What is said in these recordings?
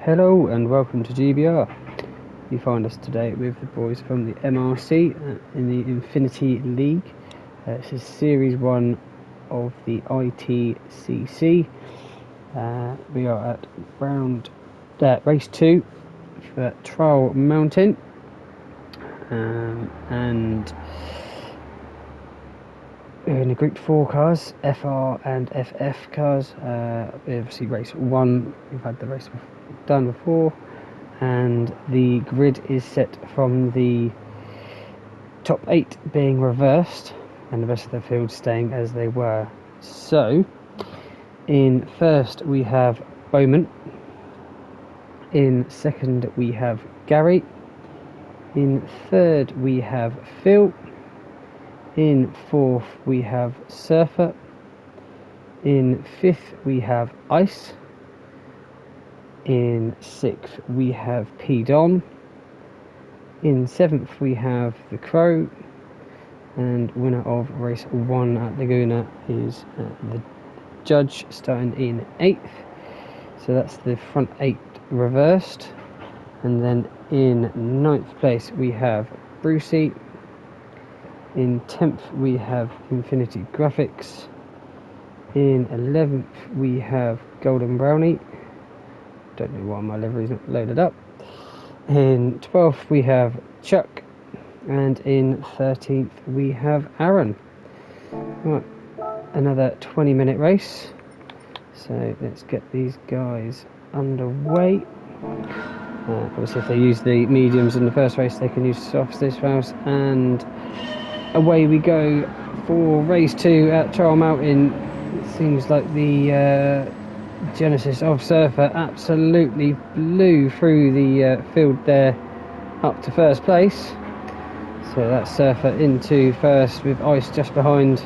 Hello and welcome to GBR. You find us today with the boys from the MRC in the Infinity League. This is Series 1 of the ITCC. We are at Race 2 for Trial Mountain, and we're in the Group 4 cars, FR and FF cars. Obviously Race 1, we've had the race done before, and the grid is set from the top 8 being reversed and the rest of the field staying as they were. So in first we have Bowman, in second we have Gary, in third we have Phil, in fourth we have Surfer, in fifth we have Ice, in sixth we have P-Don, in seventh we have the Crow, and winner of race 1 at Laguna is the Judge, starting in 8th. So that's the front 8 reversed. And then in 9th place we have Brucey, in 10th we have Infinity Graphics, in 11th we have Golden Brownie, don't know why my livery's not loaded up, in 12th we have Chuck, and in 13th we have Aaron. Right, another 20-minute race, so let's get these guys underway. Obviously if they use the mediums in the first race they can use softs this race, and away we go for race 2 at Trial Mountain. It seems like the Genesis of Surfer absolutely blew through the field there up to first place. So that's Surfer into first with Ice just behind.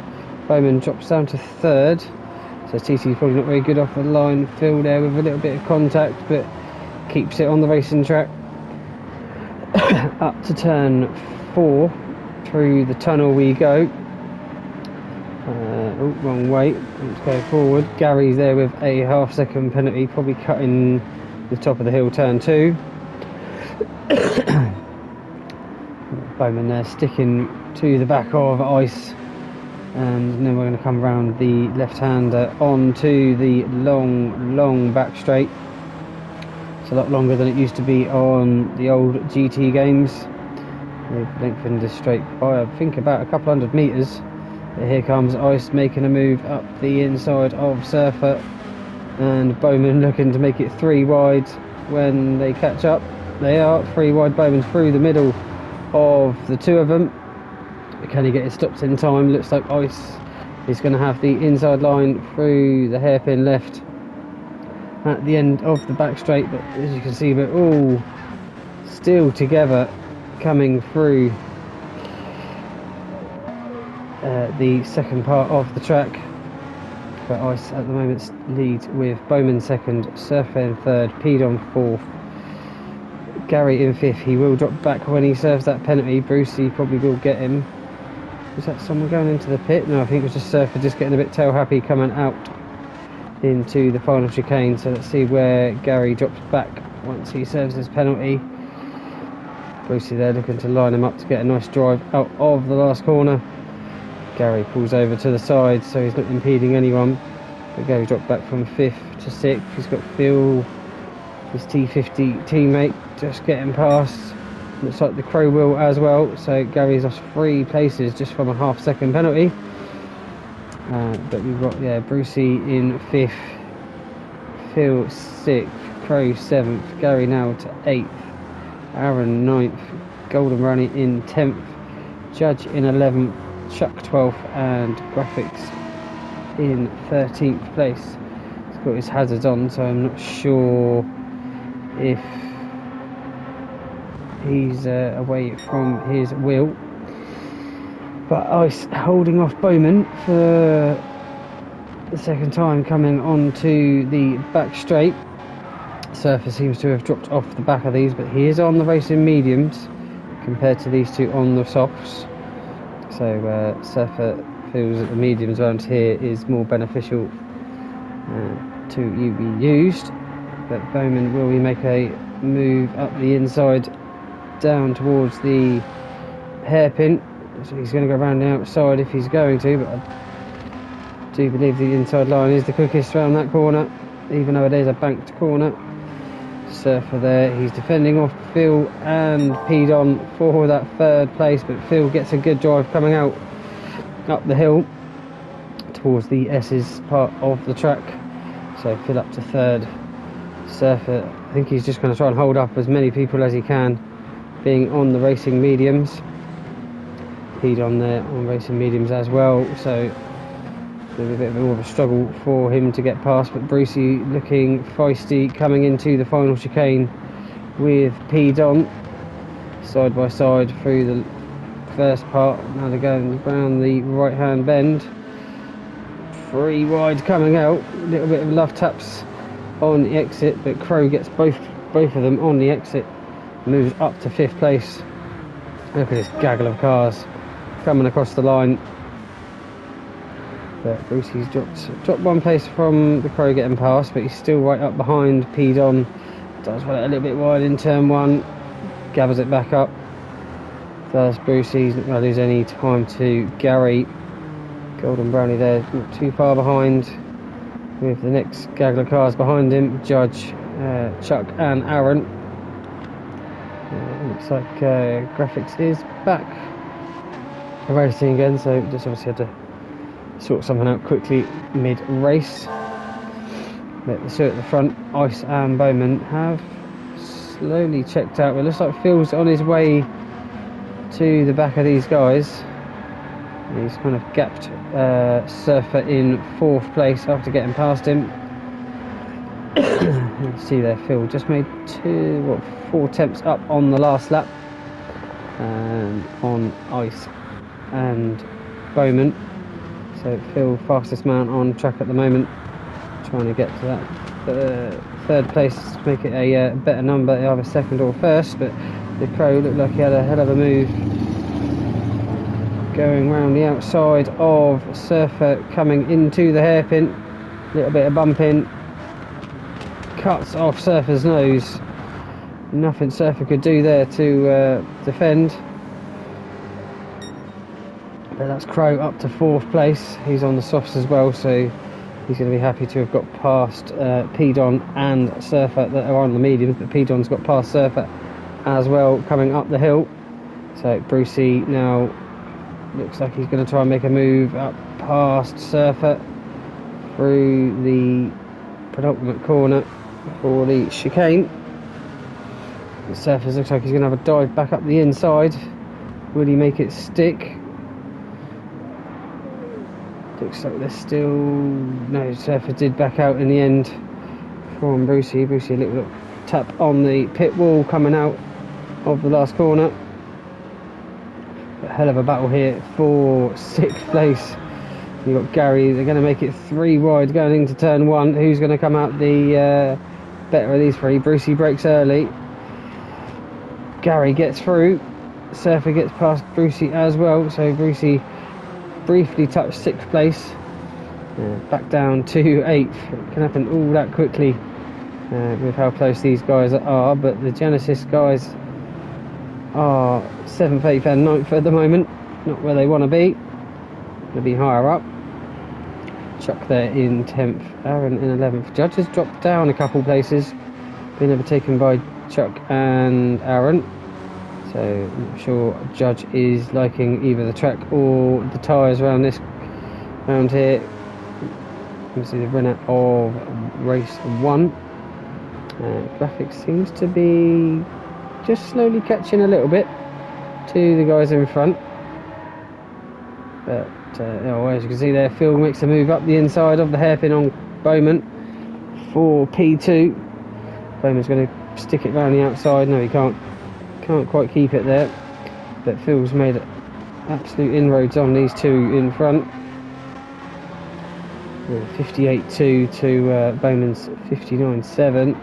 Bowman drops down to third. So TT's probably not very good off the line. Phil there with a little bit of contact, but keeps it on the racing track. Up to turn 4. Through the tunnel we go. Wrong way. Let's go forward. Gary's there with a half-second penalty, probably cutting the top of the hill, turn 2. Bowman there sticking to the back of Ice, and then we're going to come around the left-hander onto the long back straight. It's a lot longer than it used to be on the old GT games. They've lengthened this straight by I think about a couple hundred metres. But here comes Ice making a move up the inside of Surfer, and Bowman looking to make it 3 wide when they catch up. They are 3 wide. Bowman through the middle of the 2 of them. Can he get it stopped in time? Looks like Ice is going to have the inside line through the hairpin left at the end of the back straight, but as you can see we're all still together coming through the second part of the track. But Ice at the moment leads with Bowman second, Surfer in third, P-Don fourth, Gary in fifth. He will drop back when he serves that penalty. Brucey probably will get him. Was that someone going into the pit? No, I think it was just Surfer just getting a bit tail happy coming out into the final chicane. So let's see where Gary drops back once he serves his penalty. Brucey there looking to line him up to get a nice drive out of the last corner. Gary pulls over to the side so he's not impeding anyone, but Gary dropped back from 5th to 6th. He's got Phil, his T50 teammate, just getting past. Looks like the Crow will as well, so Gary's lost 3 places just from a half-second penalty. But we've got Brucey in 5th, Phil 6th, Crow 7th, Gary now to 8th, Aaron 9th, Golden Brownie in 10th, Judge in 11th, Chuck 12th, and Graphics in 13th place. He's got his hazards on, so I'm not sure if he's away from his wheel. But Ice holding off Bowman for the second time coming onto the back straight. Surfer seems to have dropped off the back of these, but he is on the racing mediums compared to these two on the softs. So Surfer feels that the mediums around here is more beneficial to be used. but Bowman, will he make a move up the inside down towards the hairpin? So he's going to go around the outside if he's going to, but I do believe the inside line is the quickest around that corner, even though it is a banked corner. Surfer there, he's defending off Phil and Pedon for that third place, but Phil gets a good drive coming out up the hill towards the S's part of the track, so Phil up to third. Surfer, I think he's just going to try and hold up as many people as he can, being on the racing mediums. Pedon there on racing mediums as well, so there's a bit more of a struggle for him to get past, but Brucey looking feisty coming into the final chicane with Pedon side by side through the first part. Now they're going around the right hand bend, 3 wide coming out, a little bit of love taps on the exit, but Crow gets both of them on the exit, moves up to 5th place. Look at this gaggle of cars coming across the line. But Brucey's dropped 1 place from the Crow getting past, but he's still right up behind Pedon. Does run it a little bit wide in turn 1, gathers it back up. Does Brucey's not going to lose any time to Gary. Golden Brownie there, not too far behind, with the next gaggle of cars behind him, Judge, Chuck and Aaron. Looks like Graphics is back racing again, so just obviously had to sort something out quickly mid-race. But the two at the front, Ice and Bowman, have slowly checked out. It looks like Phil's on his way to the back of these guys. He's kind of gapped Surfer in 4th place after getting past him. You can see there Phil just made 4 attempts up on the last lap, on Ice and Bowman. So Phil, fastest man on track at the moment, trying to get to that 3rd place to make it a better number, either 2nd or 1st. But the Crow looked like he had a hell of a move going round the outside of Surfer, coming into the hairpin, a little bit of bumping, cuts off Surfer's nose. Nothing Surfer could do there to defend. But that's Crow up to 4th place. He's on the softs as well, so he's going to be happy to have got past Pedon and Surfer that are on the mediums, but Pedon's got past Surfer as well coming up the hill. So Brucey now looks like he's going to try and make a move up past Surfer through the penultimate corner for the chicane. Surfer looks like he's going to have a dive back up the inside. Will he make it stick? Looks like there's still... No, Surfer did back out in the end from Brucey. Brucey, a little tap on the pit wall coming out of the last corner. A hell of a battle here for 6th place. You've got Gary. They're going to make it 3 wide going into turn 1. Who's going to come out the better of these 3? Brucey breaks early. Gary gets through. Surfer gets past Brucey as well. So Brucey briefly touched 6th place. Back down to 8th. It can happen all that quickly with how close these guys are. But the Genesis guys are 7th, 8th and 9th at the moment. Not where they want to be. Going to be higher up. Chuck there in 10th, Aaron in 11th. Judge has dropped down a couple places, been overtaken by Chuck and Aaron. So I'm not sure Judge is liking either the track or the tyres around here. You can see the winner of race 1. Graphics seems to be just slowly catching a little bit to the guys in front. But as you can see there, Phil makes a move up the inside of the hairpin on Bowman for P2. Bowman's going to stick it round the outside. No, he can't quite keep it there. But Phil's made absolute inroads on these two in front. 58.2 to Bowman's 59.7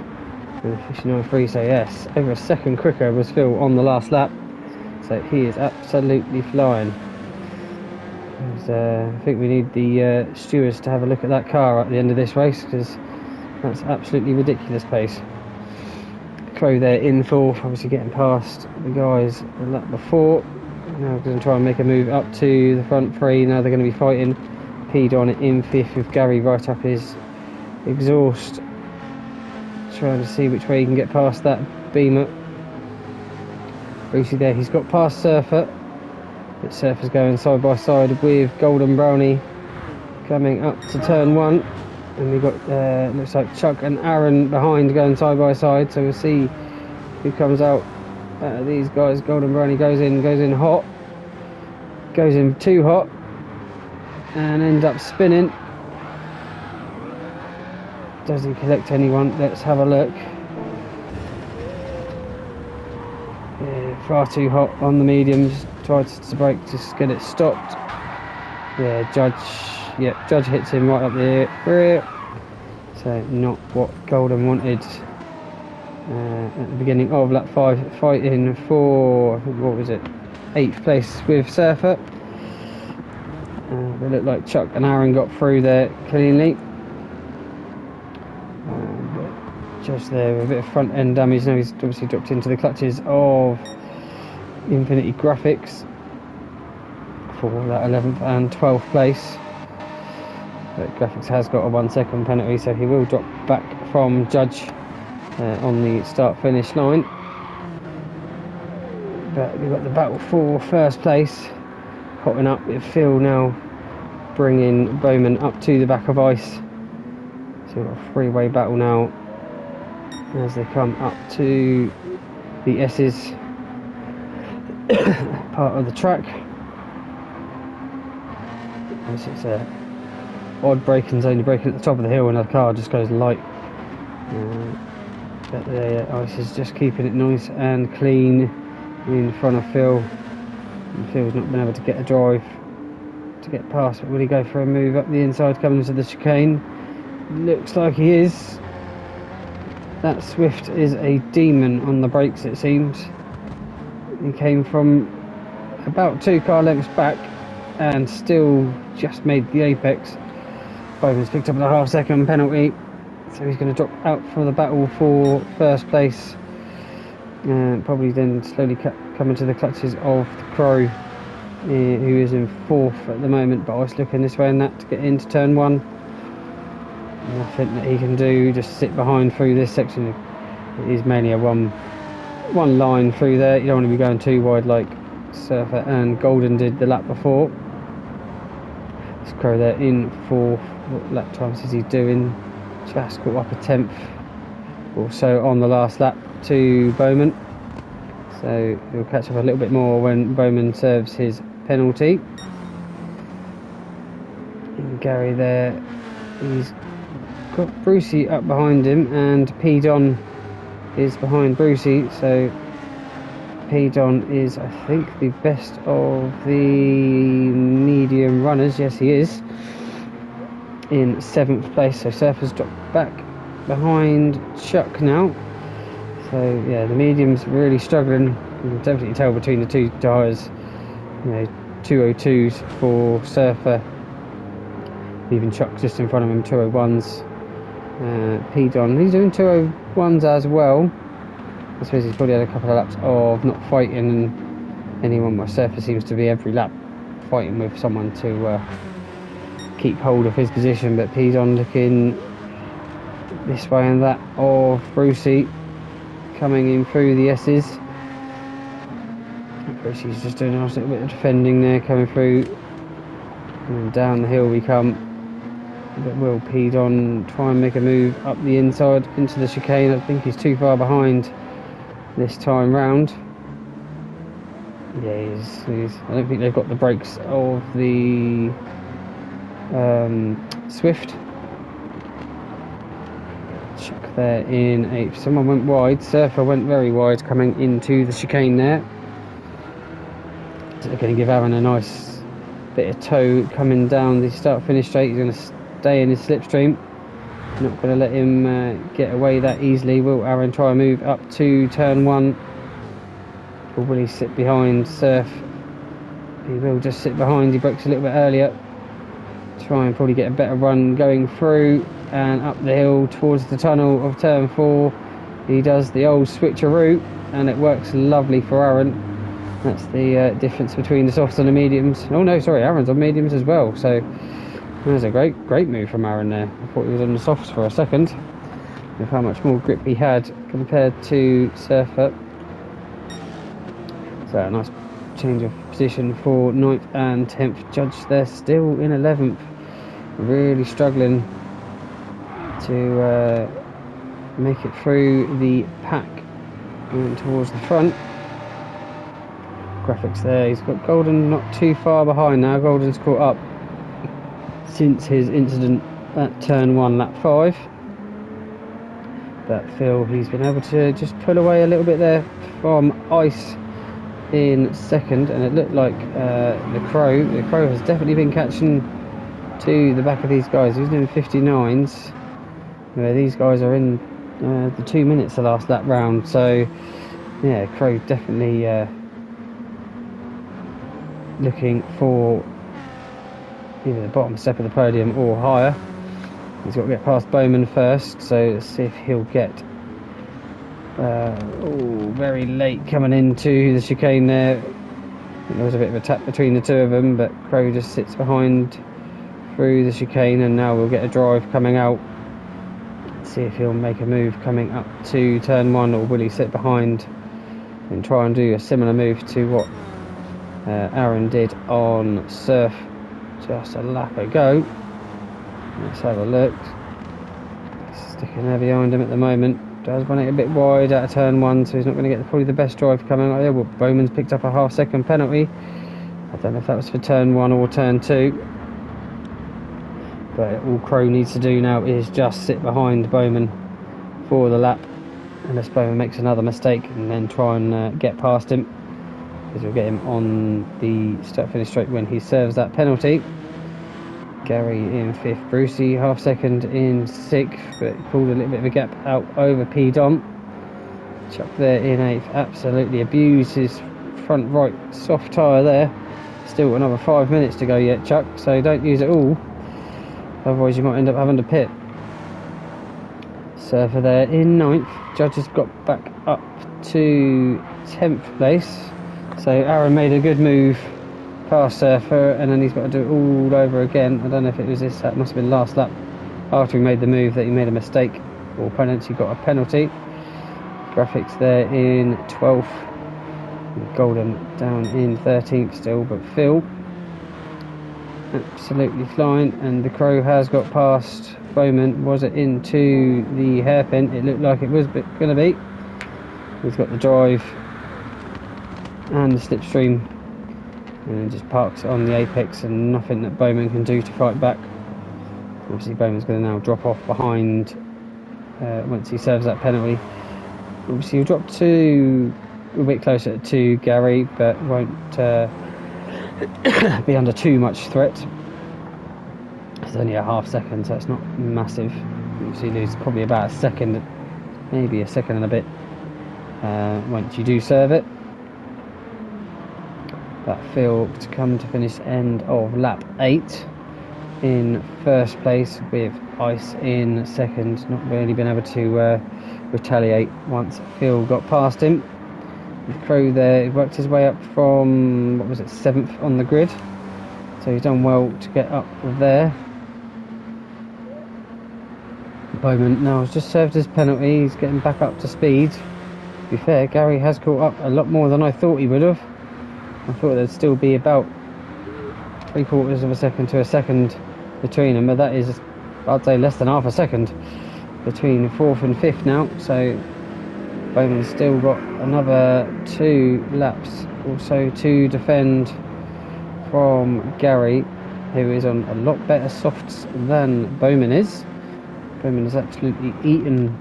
and 59.3. So yes, over a second quicker was Phil on the last lap. So he is absolutely flying. I think we need the stewards to have a look at that car at the end of this race, because That's absolutely ridiculous pace. Crow there in fourth, obviously getting past the guys the lap before. Now we're going to try and make a move up to the front three. Now they're going to be fighting. Pedon in fifth with Gary right up his exhaust, trying to see which way he can get past that beamer. Brucey there, he's got past Surfer, but Surfer's going side by side with Golden Brownie coming up to turn one. And we've got, looks like Chuck and Aaron behind going side by side, so we'll see who comes out. These guys. Golden Brownie goes in hot, goes in too hot, and ends up spinning. Does he collect anyone? Let's have a look. Yeah, far too hot on the mediums. Tried to brake, just get it stopped. Yeah, Judge hits him right up the rear. So not what Golden wanted. At the beginning of lap 5, fighting for, what was it, 8th place with Surfer. It looked like Chuck and Aaron got through there cleanly. Just there with a bit of front end damage. Now he's obviously dropped into the clutches of Infinity Graphics for that 11th and 12th place. But Graphics has got a 1 second penalty, so he will drop back from Judge on the start-finish line. But we've got the battle for first place hotting up with Phil now bringing Bowman up to the back of ice. So we've got a three-way battle now as they come up to the S's part of the track. As it's a odd braking zone, you're braking at the top of the hill and the car just goes light. But the ice is just keeping it nice and clean in front of Phil. And Phil's not been able to get a drive to get past, but will he go for a move up the inside coming into the chicane? Looks like he is. That Swift is a demon on the brakes, it seems. He came from about 2 car lengths back and still just made the apex. Bowman's picked up a half-second penalty, so he's going to drop out for the battle for first place. Probably then slowly come into the clutches of the Crow, who is in 4th at the moment, but I was looking this way and that to get into turn 1. Nothing that he can do, just sit behind through this section. It is mainly a one line through there. You don't want to be going too wide like Surfer and Golden did the lap before. This Crow there in 4th. What lap times is he doing? Just got up a 10th or so on the last lap to Bowman. So he'll catch up a little bit more when Bowman serves his penalty. And Gary there, he's got Brucey up behind him, and P-Don is behind Brucey, so P-Don is, I think, the best of the medium runners. Yes, he is, in 7th place. So Surfer's dropped back behind Chuck now. So yeah, the medium's really struggling. You can definitely tell between the two tyres. You know, 202s for Surfer, even Chuck just in front of him, 201s. P-Don, he's doing 201s as well. I suppose he's probably had a couple of laps of not fighting anyone, where Surfer seems to be every lap fighting with someone to keep hold of his position. But P-Don looking this way and that of Brucey coming in through the S's. Brucey's just doing a nice little bit of defending there, coming through, and then down the hill we come. But will P-Don try and make a move up the inside into the chicane? I think he's too far behind this time round. Yeah, he's I don't think they've got the brakes of the Swift. Chuck there in 8th. Someone went wide. Surfer went very wide coming into the chicane there. So they're going to give Aaron a nice bit of tow coming down the start-finish straight. He's going to stay in his slipstream. Not going to let him get away that easily. Will Aaron try and move up to turn 1? Or will he sit behind Surf? He will just sit behind. He brakes a little bit earlier. Try and probably get a better run going through. and up the hill towards the tunnel of turn 4. He does the old switcheroo, and it works lovely for Aaron. That's the difference between the softs and the mediums. Oh no, sorry, Aaron's on mediums as well. So there's a great move from Aaron there. I thought he was on the softs for a second, with how much more grip he had compared to Surfer. So a nice change of position for 9th and 10th. Judge, they're still in 11th, really struggling to make it through the pack and towards the front. Graphics there, he's got Golden not too far behind now. Golden's caught up since his incident at turn 1, lap 5. But Phil, he's been able to just pull away a little bit there from Ice in second, and it looked like the Crow has definitely been catching to the back of these guys. He's doing 59s, where these guys are in the 2 minutes the last lap round. So yeah, Crow definitely looking for either the bottom step of the podium or higher. He's got to get past Bowman first, so let's see if he'll get very late coming into the chicane there. There was a bit of a tap between the two of them, but Crow just sits behind through the chicane, and now we'll get a drive coming out. Let's see if he'll make a move coming up to turn 1, or will he sit behind and try and do a similar move to what Aaron did on Surf just a lap ago. Let's have a look. Sticking there behind him at the moment. Does run it a bit wide out of turn 1, so he's not going to get probably the best drive coming out there. Well, Bowman's picked up a half-second penalty. I don't know if that was for turn 1 or turn 2. But all Crow needs to do now is just sit behind Bowman for the lap, unless Bowman makes another mistake, and then try and get past him, because we'll get him on the start-finish straight when he serves that penalty. Gary in 5th, Brucey half-second in 6th, but he pulled a little bit of a gap out over P. Don. Chuck there in 8th, absolutely abused his front right soft tyre there. Still another 5 minutes to go yet, Chuck, so don't use it all, otherwise you might end up having to pit. Surfer there in 9th. Judge has got back up to 10th place, so Aaron made a good move past Surfer, and then he's got to do it all over again. I don't know if it was this lap, must have been last lap after he made the move that he made a mistake, or penalty, got a penalty. Graphics there in 12th, Golden down in 13th still, but Phil absolutely flying, and the Crow has got past Bowman. Was it into the hairpin? It looked like it was going to be. He's got the drive and the slipstream, and just parks on the apex, and nothing that Bowman can do to fight back. Obviously Bowman's going to now drop off behind once he serves that penalty. Obviously he'll drop to a bit closer to Gary, but won't be under too much threat. It's only a half-second, so it's not massive. Obviously lose probably about a second, maybe a second and a bit once you do serve it. But Phil to come to finish end of lap 8 in 1st place, with Ice in 2nd. Not really been able to retaliate once Phil got past him. The Crow there, he worked his way up from, what was it, 7th on the grid, so he's done well to get up there. Bowman now has just served his penalty, he's getting back up to speed. To be fair, Gary has caught up a lot more than I thought he would have. I thought there'd still be about 3/4 of a second to a second between them, but that is, I'd say, less than half a second between 4th and 5th now. So Bowman's still got another 2 laps also to defend from Gary, who is on a lot better softs than Bowman is. Bowman has absolutely eaten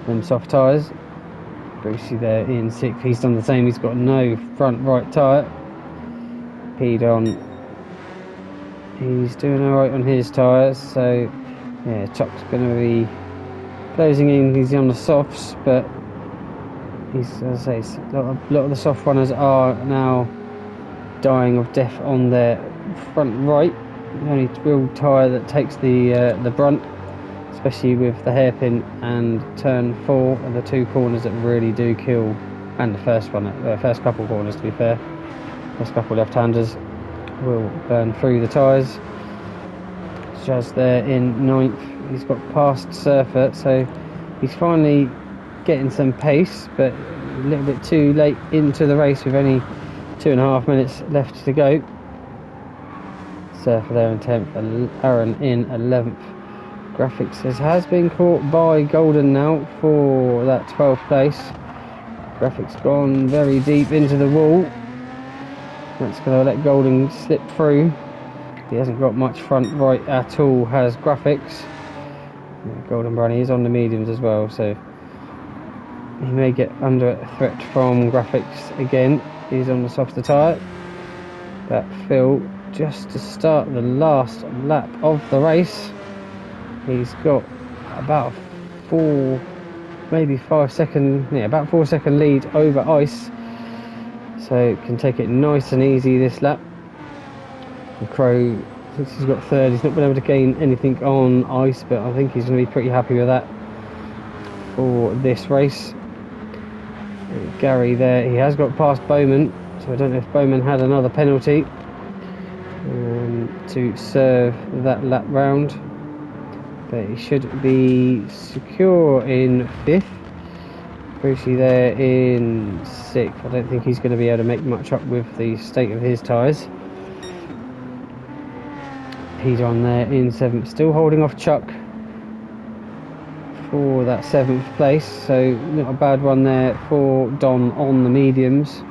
them soft tyres. Brucey there in 6th, he's done the same, he's got no front right tyre. P. Don, he's doing alright on his tyres, so yeah, Chuck's going to be closing in. He's on the softs, but he's, as I say, a lot of the soft runners are now dying of death on their front right. the only real tyre that takes the brunt, especially with the hairpin and turn 4 are the 2 corners that really do kill, and the first couple corners, to be fair. First couple left-handers will burn through the tyres. Just there in 9th, he's got past Surfer, so he's finally getting some pace, but a little bit too late into the race with only 2.5 minutes left to go. Surfer there in 10th, Aaron in 11th. Graphics has been caught by Golden now for that 12th place. Graphics gone very deep into the wall. That's going to let Golden slip through. He hasn't got much front right at all, has Graphics. Golden Brownie is on the mediums as well, so he may get under threat from Graphics again. He's on the softer tyre. But Phil, just to start the last lap of the race, he's got about 4, maybe 5 second, about 4 second lead over Ice. So can take it nice and easy this lap. And Crow, since he's got 3rd, he's not been able to gain anything on Ice, but I think he's going to be pretty happy with that for this race. Gary there, he has got past Bowman, so I don't know if Bowman had another penalty to serve that lap round, but he should be secure in 5th. Brucey there in 6th. I don't think he's going to be able to make much up with the state of his tyres. Pedon there in 7th, still holding off Chuck for that 7th place, so not a bad one there for Don on the mediums.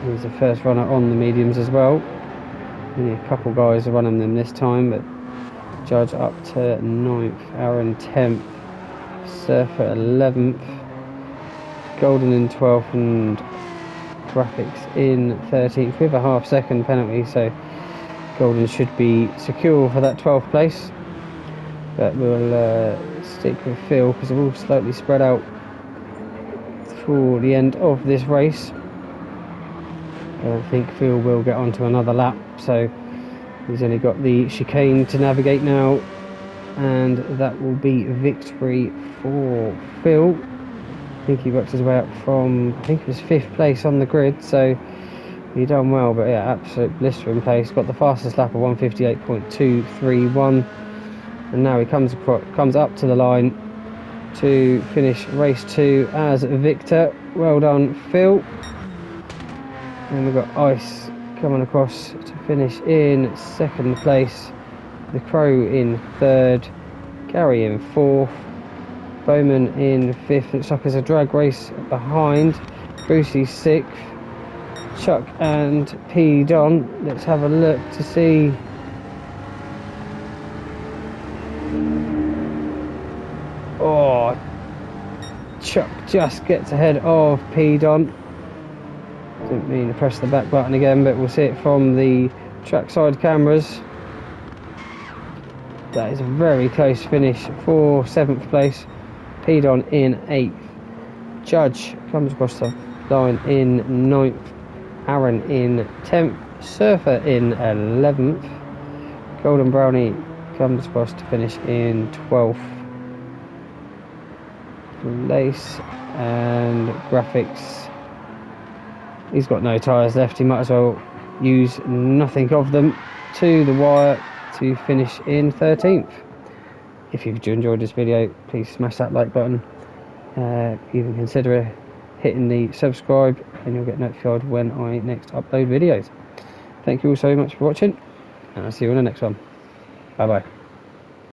He's the first runner on the mediums as well. Only a couple guys are running them this time, but Judge up to 9th, Aaron 10th, Surfer 11th, Golden in 12th, and Graphics in 13th with a half-second penalty, so Golden should be secure for that 12th place. But we'll stick with Phil because they're all slightly spread out for the end of this race. I don't think Phil will get onto another lap, so he's only got the chicane to navigate now, and that will be victory for Phil. I think he worked his way up from, I think it was 5th place on the grid, so he done well. But yeah, absolute blistering pace. Got the fastest lap of 1:58.231, and now he comes up to the line to finish race 2 as victor. Well done, Phil. And we've got Ice coming across to finish in 2nd place, the Crow in 3rd, Gary in 4th, Bowman in 5th. Looks like there's a drag race behind. Brucey 6th, Chuck and P Don. Let's have a look to see. Oh, Chuck just gets ahead of P Don. Didn't mean to press the back button again, but we'll see it from the trackside cameras. That is a very close finish for 7th place. Pedon in 8th. Judge comes across the line in 9th. Aaron in 10th. Surfer in 11th. Golden Brownie comes across to finish in 12th place. And Graphics, he's got no tyres left. He might as well use nothing of them to the wire to finish in 13th. If you've enjoyed this video, please smash that like button. Even consider hitting the subscribe, and you'll get notified when I next upload videos. Thank you all so much for watching, and I'll see you in the next one. Bye bye.